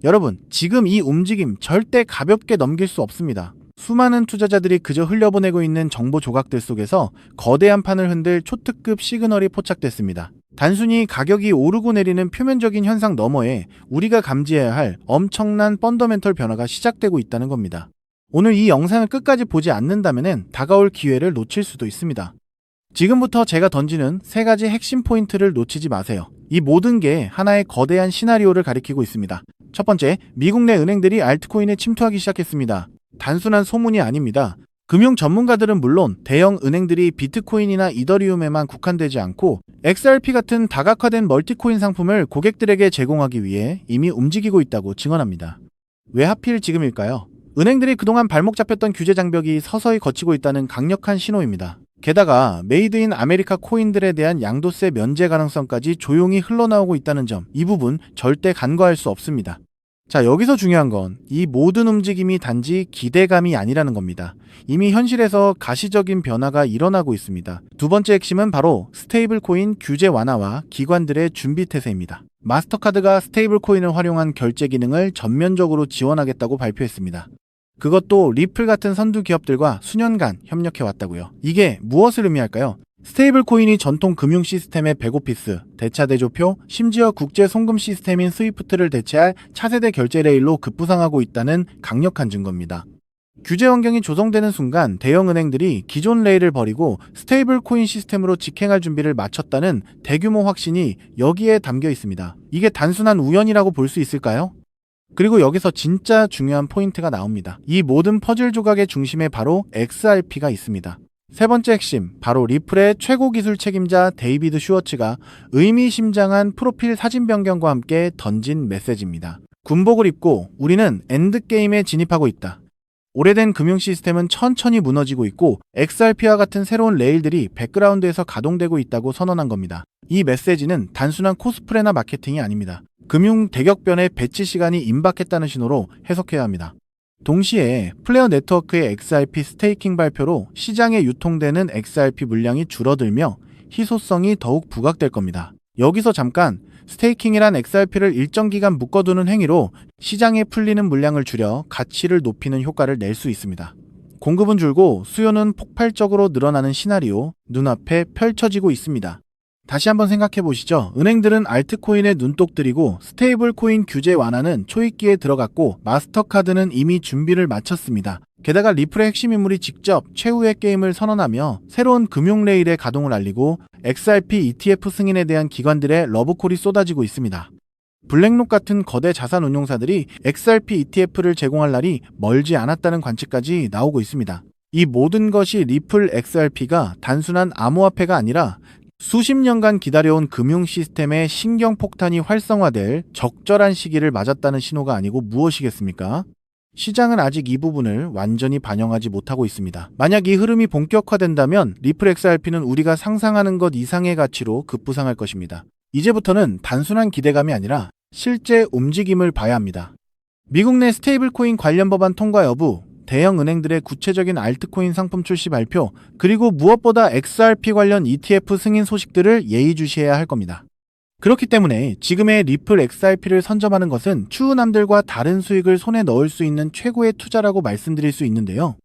여러분, 지금 이 움직임 절대 가볍게 넘길 수 없습니다. 수많은 투자자들이 그저 흘려보내고 있는 정보 조각들 속에서 거대한 판을 흔들 초특급 시그널이 포착됐습니다. 단순히 가격이 오르고 내리는 표면적인 현상 너머에 우리가 감지해야 할 엄청난 펀더멘털 변화가 시작되고 있다는 겁니다. 오늘 이 영상을 끝까지 보지 않는다면 다가올 기회를 놓칠 수도 있습니다. 지금부터 제가 던지는 3가지 핵심 포인트를 놓치지 마세요. 이 모든 게 하나의 거대한 시나리오를 가리키고 있습니다. 첫 번째, 미국 내 은행들이 알트코인에 침투하기 시작했습니다. 단순한 소문이 아닙니다. 금융 전문가들은 물론 대형 은행들이 비트코인이나 이더리움에만 국한되지 않고 XRP 같은 다각화된 멀티코인 상품을 고객들에게 제공하기 위해 이미 움직이고 있다고 증언합니다. 왜 하필 지금일까요? 은행들이 그동안 발목 잡혔던 규제 장벽이 서서히 걷히고 있다는 강력한 신호입니다. 게다가 메이드 인 아메리카 코인들에 대한 양도세 면제 가능성까지 조용히 흘러나오고 있다는 점, 이 부분 절대 간과할 수 없습니다. 자, 여기서 중요한 건 이 모든 움직임이 단지 기대감이 아니라는 겁니다. 이미 현실에서 가시적인 변화가 일어나고 있습니다. 두 번째 핵심은 바로 스테이블 코인 규제 완화와 기관들의 준비 태세입니다. 마스터카드가 스테이블 코인을 활용한 결제 기능을 전면적으로 지원하겠다고 발표했습니다. 그것도 리플 같은 선두 기업들과 수년간 협력해 왔다고요. 이게 무엇을 의미할까요? 스테이블 코인이 전통 금융 시스템의 백오피스, 대차 대조표, 심지어 국제 송금 시스템인 스위프트를 대체할 차세대 결제 레일로 급부상하고 있다는 강력한 증거입니다. 규제 환경이 조성되는 순간 대형 은행들이 기존 레일을 버리고 스테이블 코인 시스템으로 직행할 준비를 마쳤다는 대규모 확신이 여기에 담겨 있습니다. 이게 단순한 우연이라고 볼 수 있을까요? 그리고 여기서 진짜 중요한 포인트가 나옵니다. 이 모든 퍼즐 조각의 중심에 바로 XRP가 있습니다. 세 번째 핵심, 바로 리플의 최고 기술 책임자 데이비드 슈워츠가 의미심장한 프로필 사진 변경과 함께 던진 메시지입니다. 군복을 입고 우리는 엔드게임에 진입하고 있다. 오래된 금융 시스템은 천천히 무너지고 있고 XRP와 같은 새로운 레일들이 백그라운드에서 가동되고 있다고 선언한 겁니다. 이 메시지는 단순한 코스프레나 마케팅이 아닙니다. 금융 대격변의 배치 시간이 임박했다는 신호로 해석해야 합니다. 동시에 플레어 네트워크의 XRP 스테이킹 발표로 시장에 유통되는 XRP 물량이 줄어들며 희소성이 더욱 부각될 겁니다. 여기서 잠깐, 스테이킹이란 XRP를 일정 기간 묶어두는 행위로 시장에 풀리는 물량을 줄여 가치를 높이는 효과를 낼 수 있습니다. 공급은 줄고 수요는 폭발적으로 늘어나는 시나리오, 눈앞에 펼쳐지고 있습니다. 다시 한번 생각해 보시죠. 은행들은 알트코인에 눈독 들이고 스테이블 코인 규제 완화는 초입기에 들어갔고 마스터카드는 이미 준비를 마쳤습니다. 게다가 리플의 핵심 인물이 직접 최후의 게임을 선언하며 새로운 금융 레일의 가동을 알리고 XRP ETF 승인에 대한 기관들의 러브콜이 쏟아지고 있습니다. 블랙록 같은 거대 자산 운용사들이 XRP ETF를 제공할 날이 멀지 않았다는 관측까지 나오고 있습니다. 이 모든 것이 리플 XRP가 단순한 암호화폐가 아니라 수십 년간 기다려온 금융 시스템의 신경폭탄이 활성화될 적절한 시기를 맞았다는 신호가 아니고 무엇이겠습니까? 시장은 아직 이 부분을 완전히 반영하지 못하고 있습니다. 만약 이 흐름이 본격화된다면 리플 XRP는 우리가 상상하는 것 이상의 가치로 급부상할 것입니다. 이제부터는 단순한 기대감이 아니라 실제 움직임을 봐야 합니다. 미국 내 스테이블 코인 관련 법안 통과 여부, 대형 은행들의 구체적인 알트코인 상품 출시 발표, 그리고 무엇보다 XRP 관련 ETF 승인 소식들을 예의주시해야 할 겁니다. 그렇기 때문에 지금의 리플 XRP를 선점하는 것은 추후 남들과 다른 수익을 손에 넣을 수 있는 최고의 투자라고 말씀드릴 수 있는데요.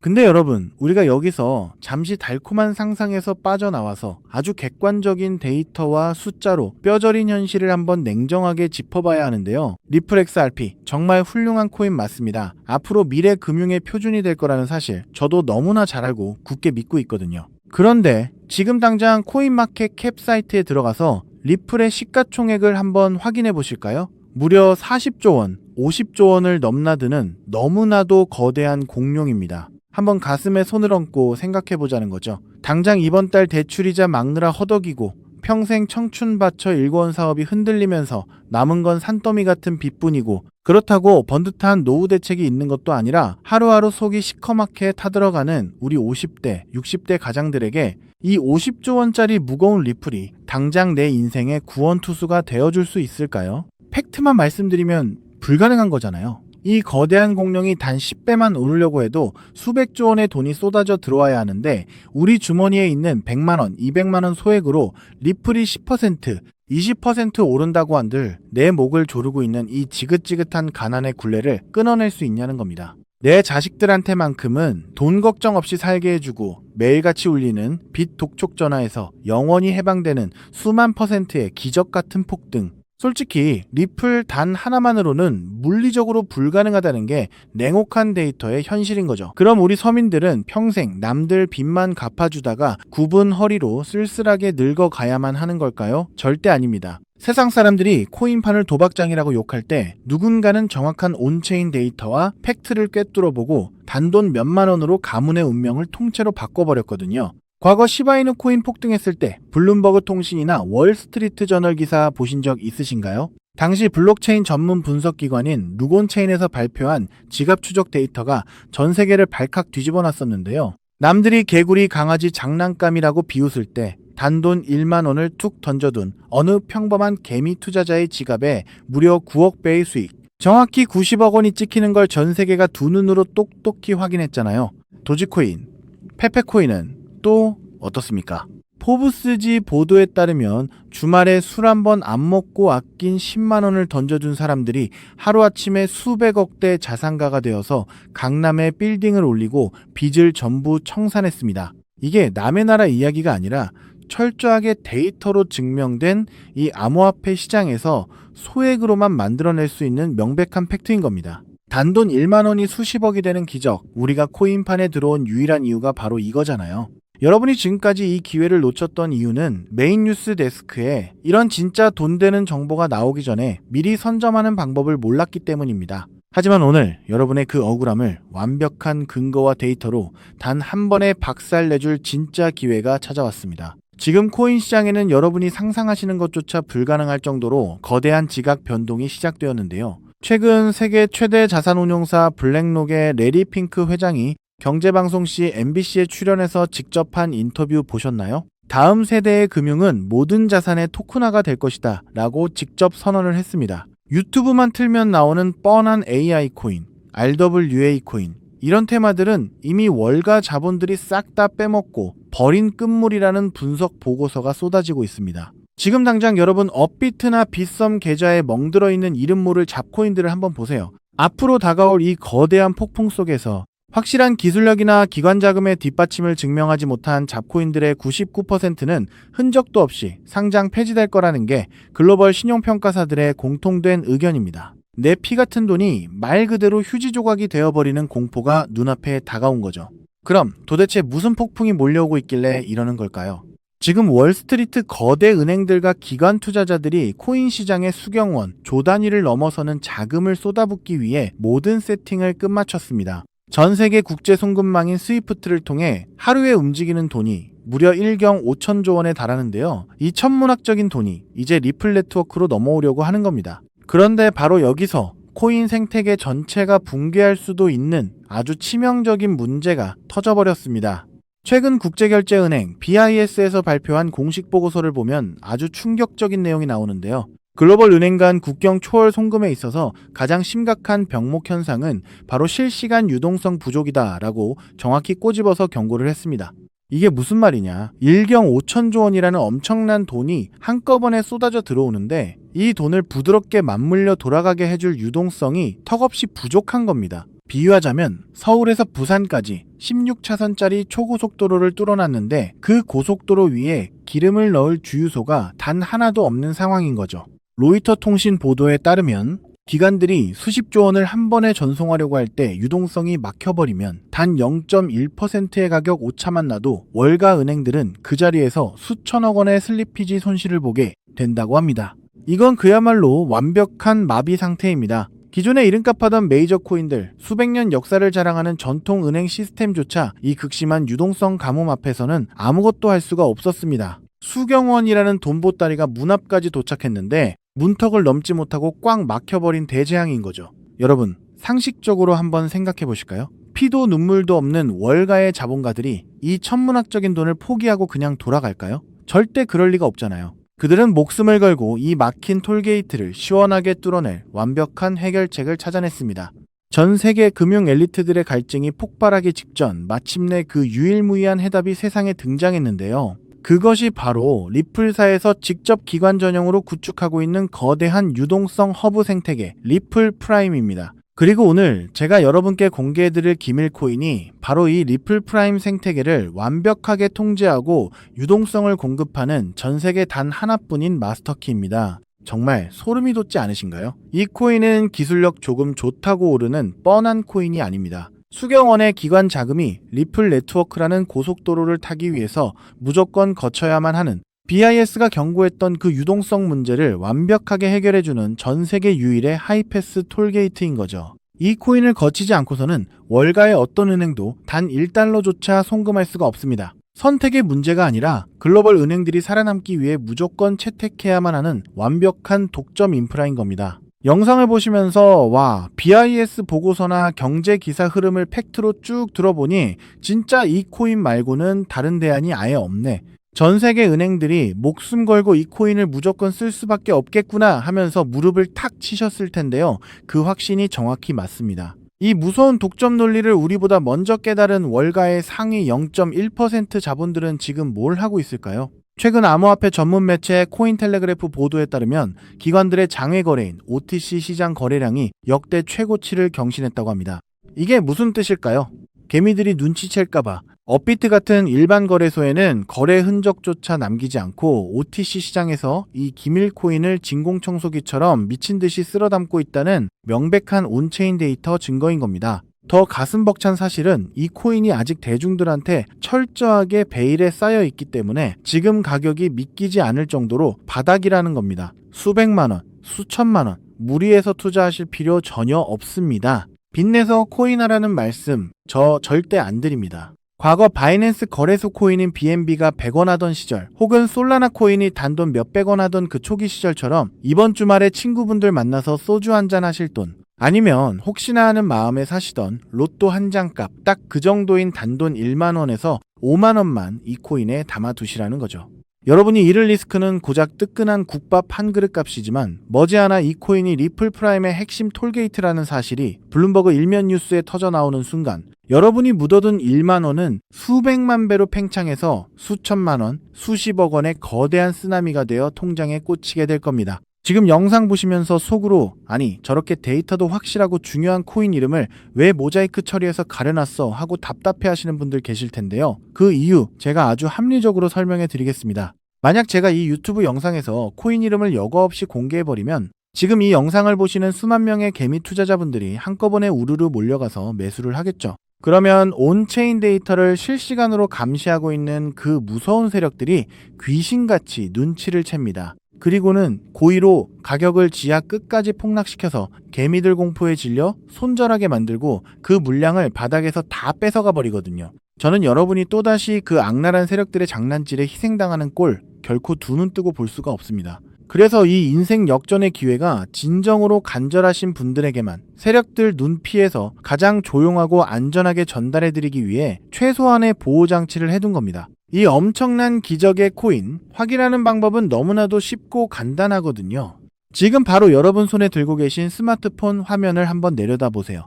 근데 여러분, 우리가 여기서 잠시 달콤한 상상에서 빠져나와서 아주 객관적인 데이터와 숫자로 뼈저린 현실을 한번 냉정하게 짚어봐야 하는데요. 리플 XRP, 정말 훌륭한 코인 맞습니다. 앞으로 미래 금융의 표준이 될 거라는 사실, 저도 너무나 잘 알고 굳게 믿고 있거든요. 그런데 지금 당장 코인마켓 캡 사이트에 들어가서 리플의 시가총액을 한번 확인해 보실까요? 무려 40조 원, 50조 원을 넘나드는 너무나도 거대한 공룡입니다. 한번 가슴에 손을 얹고 생각해보자는 거죠. 당장 이번 달 대출이자 막느라 허덕이고 평생 청춘 바쳐 일궈온 사업이 흔들리면서 남은 건 산더미 같은 빚뿐이고, 그렇다고 번듯한 노후 대책이 있는 것도 아니라 하루하루 속이 시커멓게 타들어가는 우리 50대, 60대 가장들에게 이 50조 원짜리 무거운 리플이 당장 내 인생의 구원투수가 되어줄 수 있을까요? 팩트만 말씀드리면 불가능한 거잖아요. 이 거대한 공룡이 단 10배만 오르려고 해도 수백조 원의 돈이 쏟아져 들어와야 하는데 우리 주머니에 있는 100만원, 200만원 소액으로 리플이 10%, 20% 오른다고 한들 내 목을 조르고 있는 이 지긋지긋한 가난의 굴레를 끊어낼 수 있냐는 겁니다. 내 자식들한테만큼은 돈 걱정 없이 살게 해주고 매일같이 울리는 빚 독촉 전화에서 영원히 해방되는 수만 %의 기적 같은 폭등. 솔직히 리플 단 하나만으로는 물리적으로 불가능하다는 게 냉혹한 데이터의 현실인 거죠. 그럼 우리 서민들은 평생 남들 빚만 갚아주다가 굽은 허리로 쓸쓸하게 늙어가야만 하는 걸까요? 절대 아닙니다. 세상 사람들이 코인판을 도박장이라고 욕할 때 누군가는 정확한 온체인 데이터와 팩트를 꿰뚫어보고 단돈 몇만 원으로 가문의 운명을 통째로 바꿔버렸거든요. 과거 시바이누 코인 폭등했을 때 블룸버그 통신이나 월스트리트 저널 기사 보신 적 있으신가요? 당시 블록체인 전문 분석 기관인 루곤체인에서 발표한 지갑 추적 데이터가 전 세계를 발칵 뒤집어 놨었는데요. 남들이 개구리 강아지 장난감이라고 비웃을 때 단돈 1만 원을 툭 던져둔 어느 평범한 개미 투자자의 지갑에 무려 9억 배의 수익, 정확히 90억 원이 찍히는 걸 전 세계가 두 눈으로 똑똑히 확인했잖아요. 도지코인, 페페코인은 또 어떻습니까? 포브스지 보도에 따르면 주말에 술 한 번 안 먹고 아낀 10만 원을 던져준 사람들이 하루아침에 수백억대 자산가가 되어서 강남에 빌딩을 올리고 빚을 전부 청산했습니다. 이게 남의 나라 이야기가 아니라 철저하게 데이터로 증명된 이 암호화폐 시장에서 소액으로만 만들어낼 수 있는 명백한 팩트인 겁니다. 단돈 1만 원이 수십억이 되는 기적, 우리가 코인판에 들어온 유일한 이유가 바로 이거잖아요. 여러분이 지금까지 이 기회를 놓쳤던 이유는 메인 뉴스 데스크에 이런 진짜 돈 되는 정보가 나오기 전에 미리 선점하는 방법을 몰랐기 때문입니다. 하지만 오늘 여러분의 그 억울함을 완벽한 근거와 데이터로 단 한 번에 박살내줄 진짜 기회가 찾아왔습니다. 지금 코인 시장에는 여러분이 상상하시는 것조차 불가능할 정도로 거대한 지각 변동이 시작되었는데요. 최근 세계 최대 자산운용사 블랙록의 레리 핑크 회장이 경제방송 시 MBC에 출연해서 직접 한 인터뷰 보셨나요? 다음 세대의 금융은 모든 자산의 토큰화가 될 것이다 라고 직접 선언을 했습니다. 유튜브만 틀면 나오는 뻔한 AI 코인, RWA 코인, 이런 테마들은 이미 월가 자본들이 싹 다 빼먹고 버린 끝물이라는 분석 보고서가 쏟아지고 있습니다. 지금 당장 여러분 업비트나 빗썸 계좌에 멍들어 있는 이름 모를 잡코인들을 한번 보세요. 앞으로 다가올 이 거대한 폭풍 속에서 확실한 기술력이나 기관 자금의 뒷받침을 증명하지 못한 잡코인들의 99%는 흔적도 없이 상장 폐지될 거라는 게 글로벌 신용평가사들의 공통된 의견입니다. 내 피 같은 돈이 말 그대로 휴지 조각이 되어버리는 공포가 눈앞에 다가온 거죠. 그럼 도대체 무슨 폭풍이 몰려오고 있길래 이러는 걸까요? 지금 월스트리트 거대 은행들과 기관 투자자들이 코인 시장의 수경원, 조 단위를 넘어서는 자금을 쏟아붓기 위해 모든 세팅을 끝마쳤습니다. 전 세계 국제 송금망인 스위프트를 통해 하루에 움직이는 돈이 무려 1경 5천조 원에 달하는데요. 이 천문학적인 돈이 이제 리플 네트워크로 넘어오려고 하는 겁니다. 그런데 바로 여기서 코인 생태계 전체가 붕괴할 수도 있는 아주 치명적인 문제가 터져버렸습니다. 최근 국제결제은행 BIS에서 발표한 공식 보고서를 보면 아주 충격적인 내용이 나오는데요. 글로벌 은행 간 국경 초월 송금에 있어서 가장 심각한 병목 현상은 바로 실시간 유동성 부족이다라고 정확히 꼬집어서 경고를 했습니다. 이게 무슨 말이냐? 1경 5천조 원이라는 엄청난 돈이 한꺼번에 쏟아져 들어오는데 이 돈을 부드럽게 맞물려 돌아가게 해줄 유동성이 턱없이 부족한 겁니다. 비유하자면 서울에서 부산까지 16차선짜리 초고속도로를 뚫어놨는데 그 고속도로 위에 기름을 넣을 주유소가 단 하나도 없는 상황인 거죠. 로이터 통신 보도에 따르면 기관들이 수십조 원을 한 번에 전송하려고 할 때 유동성이 막혀버리면 단 0.1%의 가격 오차만 나도 월가 은행들은 그 자리에서 수천억 원의 슬리피지 손실을 보게 된다고 합니다. 이건 그야말로 완벽한 마비 상태입니다. 기존에 이름값 하던 메이저 코인들, 수백 년 역사를 자랑하는 전통 은행 시스템조차 이 극심한 유동성 가뭄 앞에서는 아무것도 할 수가 없었습니다. 수경원이라는 돈보따리가 문 앞까지 도착했는데 문턱을 넘지 못하고 꽉 막혀버린 대재앙인 거죠. 여러분, 상식적으로 한번 생각해 보실까요? 피도 눈물도 없는 월가의 자본가들이 이 천문학적인 돈을 포기하고 그냥 돌아갈까요? 절대 그럴 리가 없잖아요. 그들은 목숨을 걸고 이 막힌 톨게이트를 시원하게 뚫어낼 완벽한 해결책을 찾아냈습니다. 전 세계 금융 엘리트들의 갈증이 폭발하기 직전 마침내 그 유일무이한 해답이 세상에 등장했는데요. 그것이 바로 리플사에서 직접 기관 전용으로 구축하고 있는 거대한 유동성 허브 생태계 리플 프라임입니다. 그리고 오늘 제가 여러분께 공개해드릴 기밀 코인이 바로 이 리플 프라임 생태계를 완벽하게 통제하고 유동성을 공급하는 전 세계 단 하나뿐인 마스터키입니다. 정말 소름이 돋지 않으신가요? 이 코인은 기술력 조금 좋다고 오르는 뻔한 코인이 아닙니다. 수억 원의 기관 자금이 리플 네트워크라는 고속도로를 타기 위해서 무조건 거쳐야만 하는 BIS가 경고했던 그 유동성 문제를 완벽하게 해결해주는 전 세계 유일의 하이패스 톨게이트인 거죠. 이 코인을 거치지 않고서는 월가의 어떤 은행도 단 1달러조차 송금할 수가 없습니다. 선택의 문제가 아니라 글로벌 은행들이 살아남기 위해 무조건 채택해야만 하는 완벽한 독점 인프라인 겁니다. 영상을 보시면서 와, BIS 보고서나 경제 기사 흐름을 팩트로 쭉 들어보니 진짜 이 코인 말고는 다른 대안이 아예 없네. 전 세계 은행들이 목숨 걸고 이 코인을 무조건 쓸 수밖에 없겠구나 하면서 무릎을 탁 치셨을 텐데요. 그 확신이 정확히 맞습니다. 이 무서운 독점 논리를 우리보다 먼저 깨달은 월가의 상위 0.1% 자본들은 지금 뭘 하고 있을까요? 최근 암호화폐 전문 매체 코인텔레그래프 보도에 따르면 기관들의 장외 거래인 OTC 시장 거래량이 역대 최고치를 경신했다고 합니다. 이게 무슨 뜻일까요? 개미들이 눈치챌까봐 업비트 같은 일반 거래소에는 거래 흔적조차 남기지 않고 OTC 시장에서 이 기밀 코인을 진공청소기처럼 미친 듯이 쓸어 담고 있다는 명백한 온체인 데이터 증거인 겁니다. 더 가슴 벅찬 사실은 이 코인이 아직 대중들한테 철저하게 베일에 쌓여 있기 때문에 지금 가격이 믿기지 않을 정도로 바닥이라는 겁니다. 수백만 원, 수천만 원, 무리해서 투자하실 필요 전혀 없습니다. 빚내서 코인하라는 말씀 저 절대 안 드립니다. 과거 바이낸스 거래소 코인인 BNB가 100원 하던 시절, 혹은 솔라나 코인이 단돈 몇백 원 하던 그 초기 시절처럼 이번 주말에 친구분들 만나서 소주 한잔 하실 돈, 아니면 혹시나 하는 마음에 사시던 로또 한 장 값 딱 그 정도인 단돈 1만 원에서 5만 원만 이 코인에 담아두시라는 거죠. 여러분이 잃을 리스크는 고작 뜨끈한 국밥 한 그릇 값이지만 머지않아 이 코인이 리플 프라임의 핵심 톨게이트라는 사실이 블룸버그 일면 뉴스에 터져 나오는 순간 여러분이 묻어둔 1만 원은 수백만 배로 팽창해서 수천만 원, 수십억 원의 거대한 쓰나미가 되어 통장에 꽂히게 될 겁니다. 지금 영상 보시면서 속으로 아니 저렇게 데이터도 확실하고 중요한 코인 이름을 왜 모자이크 처리해서 가려놨어 하고 답답해 하시는 분들 계실 텐데요. 그 이유 제가 아주 합리적으로 설명해 드리겠습니다. 만약 제가 이 유튜브 영상에서 코인 이름을 여과 없이 공개해버리면 지금 이 영상을 보시는 수만 명의 개미 투자자분들이 한꺼번에 우르르 몰려가서 매수를 하겠죠. 그러면 온체인 데이터를 실시간으로 감시하고 있는 그 무서운 세력들이 귀신같이 눈치를 챕니다. 그리고는 고의로 가격을 지하 끝까지 폭락시켜서 개미들 공포에 질려 손절하게 만들고 그 물량을 바닥에서 다 뺏어가 버리거든요. 저는 여러분이 또다시 그 악랄한 세력들의 장난질에 희생당하는 꼴 결코 두 눈 뜨고 볼 수가 없습니다. 그래서 이 인생 역전의 기회가 진정으로 간절하신 분들에게만 세력들 눈 피해서 가장 조용하고 안전하게 전달해드리기 위해 최소한의 보호장치를 해둔 겁니다. 이 엄청난 기적의 코인, 확인하는 방법은 너무나도 쉽고 간단하거든요. 지금 바로 여러분 손에 들고 계신 스마트폰 화면을 한번 내려다보세요.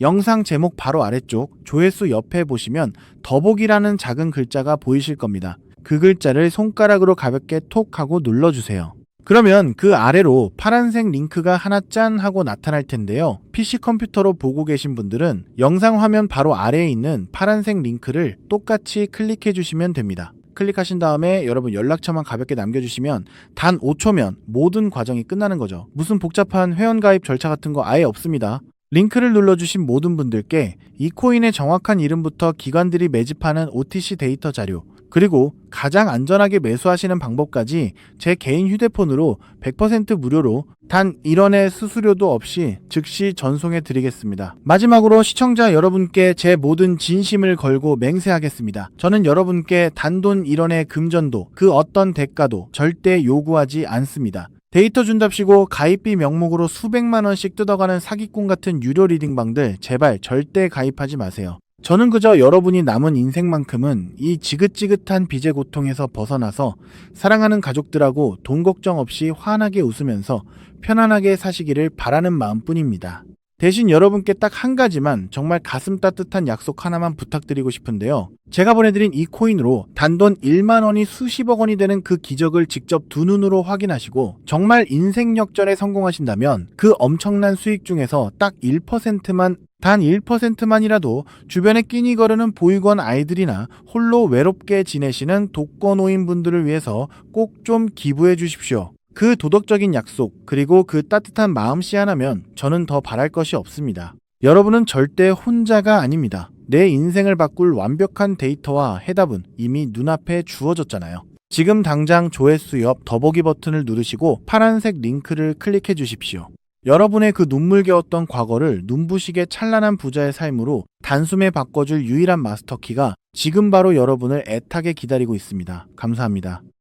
영상 제목 바로 아래쪽 조회수 옆에 보시면 더보기라는 작은 글자가 보이실 겁니다. 그 글자를 손가락으로 가볍게 톡 하고 눌러주세요. 그러면 그 아래로 파란색 링크가 하나 짠 하고 나타날 텐데요. PC 컴퓨터로 보고 계신 분들은 영상 화면 바로 아래에 있는 파란색 링크를 똑같이 클릭해 주시면 됩니다. 클릭하신 다음에 여러분 연락처만 가볍게 남겨주시면 단 5초면 모든 과정이 끝나는 거죠. 무슨 복잡한 회원가입 절차 같은 거 아예 없습니다. 링크를 눌러주신 모든 분들께 이 코인의 정확한 이름부터 기관들이 매집하는 OTC 데이터 자료, 그리고 가장 안전하게 매수하시는 방법까지 제 개인 휴대폰으로 100% 무료로 단 1원의 수수료도 없이 즉시 전송해 드리겠습니다. 마지막으로 시청자 여러분께 제 모든 진심을 걸고 맹세하겠습니다. 저는 여러분께 단돈 1원의 금전도 그 어떤 대가도 절대 요구하지 않습니다. 데이터 준답시고 가입비 명목으로 수백만 원씩 뜯어가는 사기꾼 같은 유료 리딩방들 제발 절대 가입하지 마세요. 저는 그저 여러분이 남은 인생만큼은 이 지긋지긋한 빚의 고통에서 벗어나서 사랑하는 가족들하고 돈 걱정 없이 환하게 웃으면서 편안하게 사시기를 바라는 마음뿐입니다. 대신 여러분께 딱 한 가지만 정말 가슴 따뜻한 약속 하나만 부탁드리고 싶은데요. 제가 보내드린 이 코인으로 단돈 1만 원이 수십억 원이 되는 그 기적을 직접 두 눈으로 확인하시고 정말 인생 역전에 성공하신다면 그 엄청난 수익 중에서 딱 1%만 단 1%만이라도 주변에 끼니 거르는 보육원 아이들이나 홀로 외롭게 지내시는 독거노인 분들을 위해서 꼭 좀 기부해 주십시오. 그 도덕적인 약속 그리고 그 따뜻한 마음씨 하나면 저는 더 바랄 것이 없습니다. 여러분은 절대 혼자가 아닙니다. 내 인생을 바꿀 완벽한 데이터와 해답은 이미 눈앞에 주어졌잖아요. 지금 당장 조회수 옆 더보기 버튼을 누르시고 파란색 링크를 클릭해 주십시오. 여러분의 그 눈물겨웠던 과거를 눈부시게 찬란한 부자의 삶으로 단숨에 바꿔줄 유일한 마스터키가 지금 바로 여러분을 애타게 기다리고 있습니다. 감사합니다.